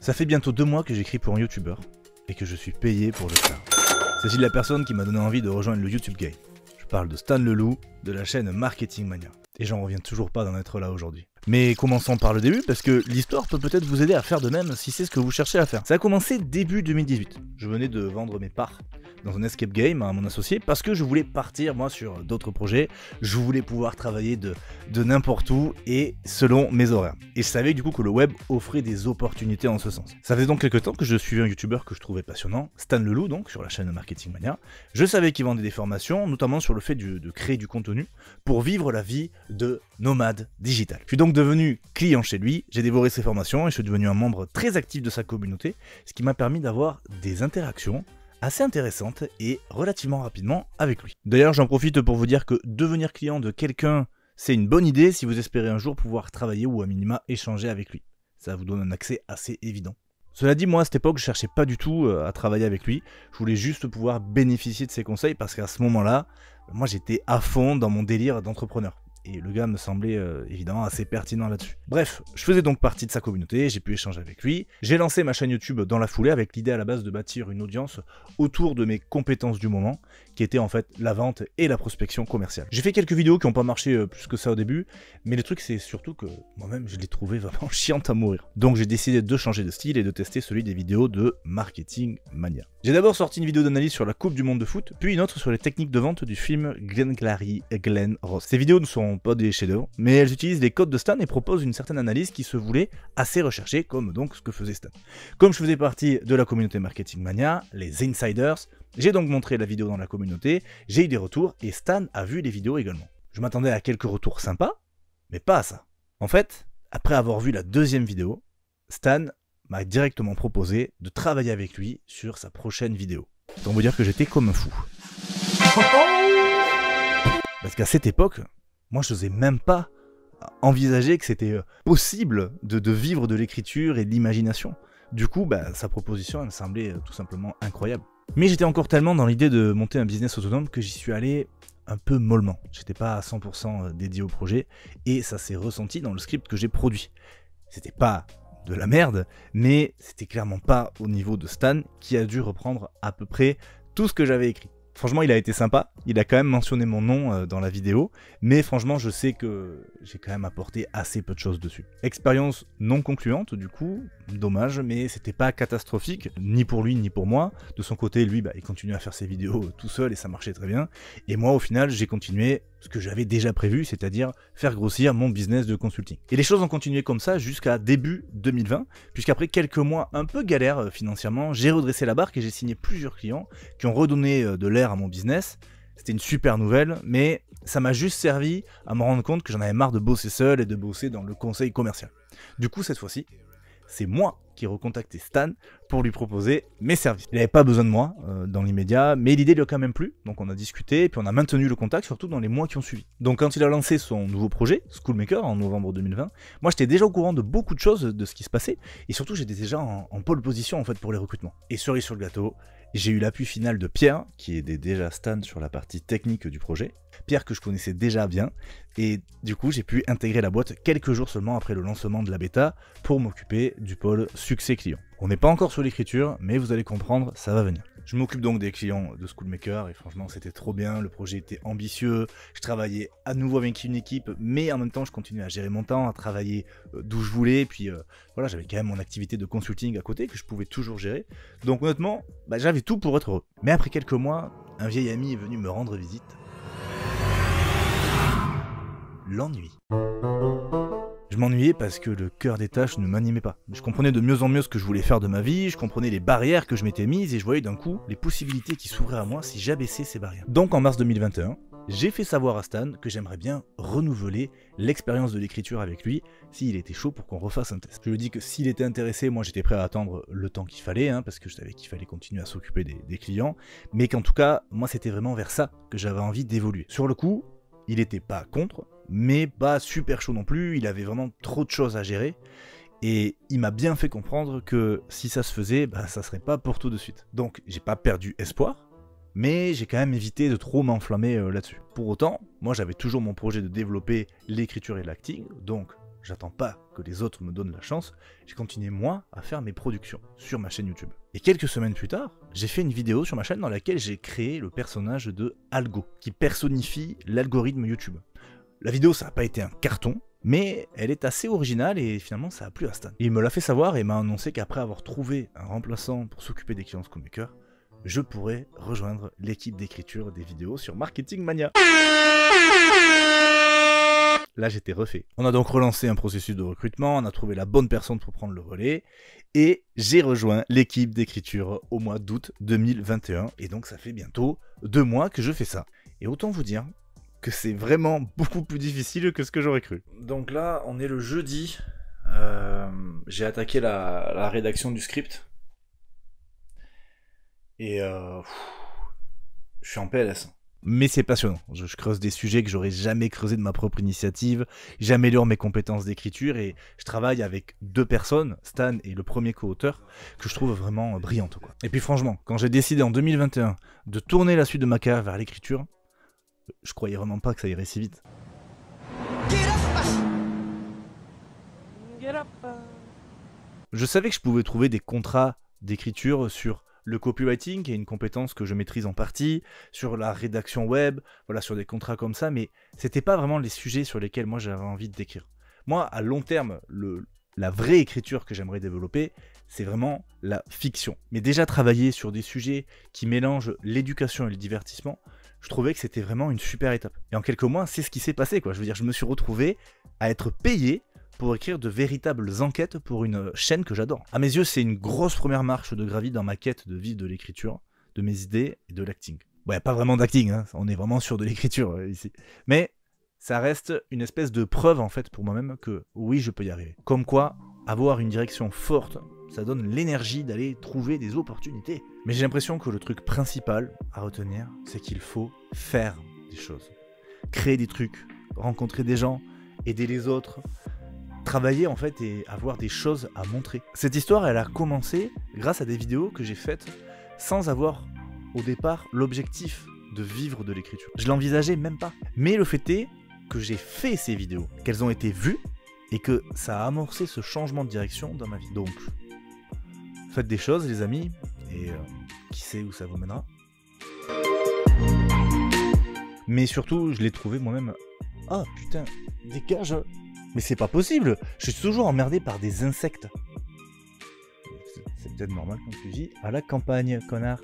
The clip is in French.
Ça fait bientôt 2 mois que j'écris pour un youtubeur et que je suis payé pour le faire. Il s'agit de la personne qui m'a donné envie de rejoindre le YouTube Game. Je parle de Stan Leloup, de la chaîne Marketing Mania. Et j'en reviens toujours pas d'en être là aujourd'hui. Mais commençons par le début, parce que l'histoire peut peut-être vous aider à faire de même si c'est ce que vous cherchez à faire. Ça a commencé début 2018. Je venais de vendre mes parts dans un escape game à mon associé, parce que je voulais partir moi sur d'autres projets. Je voulais pouvoir travailler de n'importe où et selon mes horaires. Et je savais du coup que le web offrait des opportunités en ce sens. Ça faisait donc quelques temps que je suivais un youtubeur que je trouvais passionnant, Stan Leloup donc, sur la chaîne Marketing Mania. Je savais qu'il vendait des formations, notamment sur le fait de créer du contenu pour vivre la vie de nomade digital. Je suis donc devenu client chez lui, j'ai dévoré ses formations et je suis devenu un membre très actif de sa communauté, ce qui m'a permis d'avoir des interactions assez intéressantes et relativement rapidement avec lui. D'ailleurs, j'en profite pour vous dire que devenir client de quelqu'un, c'est une bonne idée si vous espérez un jour pouvoir travailler ou à minima échanger avec lui. Ça vous donne un accès assez évident. Cela dit, moi à cette époque, je cherchais pas du tout à travailler avec lui, je voulais juste pouvoir bénéficier de ses conseils parce qu'à ce moment-là, moi j'étais à fond dans mon délire d'entrepreneur. Et le gars me semblait évidemment assez pertinent là-dessus. Bref, je faisais donc partie de sa communauté, j'ai pu échanger avec lui. J'ai lancé ma chaîne YouTube dans la foulée avec l'idée à la base de bâtir une audience autour de mes compétences du moment, qui étaient en fait la vente et la prospection commerciale. J'ai fait quelques vidéos qui n'ont pas marché plus que ça au début, mais le truc c'est surtout que moi-même je les trouvais vraiment chiantes à mourir. Donc j'ai décidé de changer de style et de tester celui des vidéos de Marketing Mania. J'ai d'abord sorti une vidéo d'analyse sur la Coupe du Monde de foot, puis une autre sur les techniques de vente du film Glengarry Glen Ross. Ces vidéos ne sont pas des chefs-d'œuvre, mais elles utilisent les codes de Stan et proposent une certaine analyse qui se voulait assez recherchée, comme donc ce que faisait Stan. Comme je faisais partie de la communauté Marketing Mania, les Insiders, j'ai donc montré la vidéo dans la communauté, j'ai eu des retours et Stan a vu les vidéos également. Je m'attendais à quelques retours sympas, mais pas à ça. En fait, après avoir vu la deuxième vidéo, Stan m'a directement proposé de travailler avec lui sur sa prochaine vidéo. Autant vous dire que j'étais comme un fou. Parce qu'à cette époque, moi je n'osais même pas envisager que c'était possible de vivre de l'écriture et de l'imagination. Du coup, sa proposition elle me semblait tout simplement incroyable. Mais j'étais encore tellement dans l'idée de monter un business autonome que j'y suis allé un peu mollement. J'étais pas à 100% dédié au projet et ça s'est ressenti dans le script que j'ai produit. C'était pas de la merde, mais c'était clairement pas au niveau de Stan qui a dû reprendre à peu près tout ce que j'avais écrit. Franchement, il a été sympa, il a quand même mentionné mon nom dans la vidéo, mais franchement, je sais que j'ai quand même apporté assez peu de choses dessus. Expérience non concluante, du coup, dommage, mais c'était pas catastrophique, ni pour lui, ni pour moi. De son côté, lui, il continuait à faire ses vidéos tout seul et ça marchait très bien. Et moi, au final, j'ai continué ce que j'avais déjà prévu, c'est-à-dire faire grossir mon business de consulting. Et les choses ont continué comme ça jusqu'à début 2020, puisqu'après quelques mois un peu galères financièrement, j'ai redressé la barque et j'ai signé plusieurs clients qui ont redonné de l'air à mon business. C'était une super nouvelle, mais ça m'a juste servi à me rendre compte que j'en avais marre de bosser seul et de bosser dans le conseil commercial. Du coup, cette fois-ci, c'est moi qui ai recontacté Stan pour lui proposer mes services. Il n'avait pas besoin de moi dans l'immédiat, mais l'idée lui a quand même plu, donc on a discuté, et puis on a maintenu le contact, surtout dans les mois qui ont suivi. Donc quand il a lancé son nouveau projet, Schoolmaker, en novembre 2020, moi j'étais déjà au courant de beaucoup de choses de ce qui se passait, et surtout j'étais déjà en pole position en fait pour les recrutements. Et cerise sur le gâteau, j'ai eu l'appui final de Pierre, qui aidait déjà Stan sur la partie technique du projet. Pierre que je connaissais déjà bien, et du coup j'ai pu intégrer la boîte quelques jours seulement après le lancement de la bêta pour m'occuper du pôle succès client. On n'est pas encore sur l'écriture, mais vous allez comprendre, ça va venir. Je m'occupe donc des clients de Schoolmaker et franchement c'était trop bien, le projet était ambitieux, je travaillais à nouveau avec une équipe, mais en même temps je continuais à gérer mon temps, à travailler d'où je voulais, puis voilà, j'avais quand même mon activité de consulting à côté que je pouvais toujours gérer. Donc honnêtement, j'avais tout pour être heureux. Mais après quelques mois, un vieil ami est venu me rendre visite. L'ennui. Je m'ennuyais parce que le cœur des tâches ne m'animait pas. Je comprenais de mieux en mieux ce que je voulais faire de ma vie, je comprenais les barrières que je m'étais mises et je voyais d'un coup les possibilités qui s'ouvraient à moi si j'abaissais ces barrières. Donc en mars 2021, j'ai fait savoir à Stan que j'aimerais bien renouveler l'expérience de l'écriture avec lui s'il était chaud pour qu'on refasse un test. Je lui ai dit que s'il était intéressé, moi j'étais prêt à attendre le temps qu'il fallait, parce que je savais qu'il fallait continuer à s'occuper des clients, mais qu'en tout cas, moi c'était vraiment vers ça que j'avais envie d'évoluer. Sur le coup, il était pas contre, mais pas super chaud non plus, il avait vraiment trop de choses à gérer, et il m'a bien fait comprendre que si ça se faisait, ça serait pas pour tout de suite. Donc j'ai pas perdu espoir, mais j'ai quand même évité de trop m'enflammer là-dessus. Pour autant, moi j'avais toujours mon projet de développer l'écriture et l'acting, donc j'attends pas que les autres me donnent la chance, j'ai continué moi à faire mes productions sur ma chaîne YouTube. Et quelques semaines plus tard, j'ai fait une vidéo sur ma chaîne dans laquelle j'ai créé le personnage de Algo, qui personnifie l'algorithme YouTube. La vidéo ça n'a pas été un carton, mais elle est assez originale et finalement ça a plu à Stan. Il me l'a fait savoir et m'a annoncé qu'après avoir trouvé un remplaçant pour s'occuper des clients Comaker, je pourrais rejoindre l'équipe d'écriture des vidéos sur Marketing Mania. Là j'étais refait. On a donc relancé un processus de recrutement, on a trouvé la bonne personne pour prendre le relais, et j'ai rejoint l'équipe d'écriture au mois d'août 2021, et donc ça fait bientôt 2 mois que je fais ça. Et autant vous dire que c'est vraiment beaucoup plus difficile que ce que j'aurais cru. Donc là on est le jeudi, j'ai attaqué la rédaction du script, et je suis en PLS. Mais c'est passionnant, je creuse des sujets que j'aurais jamais creusé de ma propre initiative, j'améliore mes compétences d'écriture et je travaille avec 2 personnes, Stan et le premier co-auteur, que je trouve vraiment brillantes, quoi. Et puis franchement, quand j'ai décidé en 2021 de tourner la suite de ma carrière vers l'écriture, je croyais vraiment pas que ça irait si vite. Je savais que je pouvais trouver des contrats d'écriture sur le copywriting, qui est une compétence que je maîtrise en partie, sur la rédaction web, voilà, sur des contrats comme ça, mais c'était pas vraiment les sujets sur lesquels moi j'avais envie d'écrire. Moi, à long terme, la vraie écriture que j'aimerais développer, c'est vraiment la fiction. Mais déjà travailler sur des sujets qui mélangent l'éducation et le divertissement, je trouvais que c'était vraiment une super étape. Et en quelques mois, c'est ce qui s'est passé, quoi. Je veux dire, je me suis retrouvé à être payé pour écrire de véritables enquêtes pour une chaîne que j'adore. À mes yeux, c'est une grosse première marche de gravie dans ma quête de vivre de l'écriture, de mes idées et de l'acting. Bon, y a pas vraiment d'acting, hein, on est vraiment sur de l'écriture ici. Mais ça reste une espèce de preuve en fait pour moi-même que oui, je peux y arriver. Comme quoi, avoir une direction forte, ça donne l'énergie d'aller trouver des opportunités. Mais j'ai l'impression que le truc principal à retenir, c'est qu'il faut faire des choses. Créer des trucs, rencontrer des gens, aider les autres, travailler en fait et avoir des choses à montrer. Cette histoire, elle a commencé grâce à des vidéos que j'ai faites sans avoir au départ l'objectif de vivre de l'écriture. Je l'envisageais même pas. Mais le fait est que j'ai fait ces vidéos, qu'elles ont été vues et que ça a amorcé ce changement de direction dans ma vie. Donc, faites des choses les amis et qui sait où ça vous mènera. Mais surtout, je l'ai trouvé moi-même. Ah putain, dégage! Mais c'est pas possible, je suis toujours emmerdé par des insectes. C'est peut-être normal quand tu vis à la campagne, connard.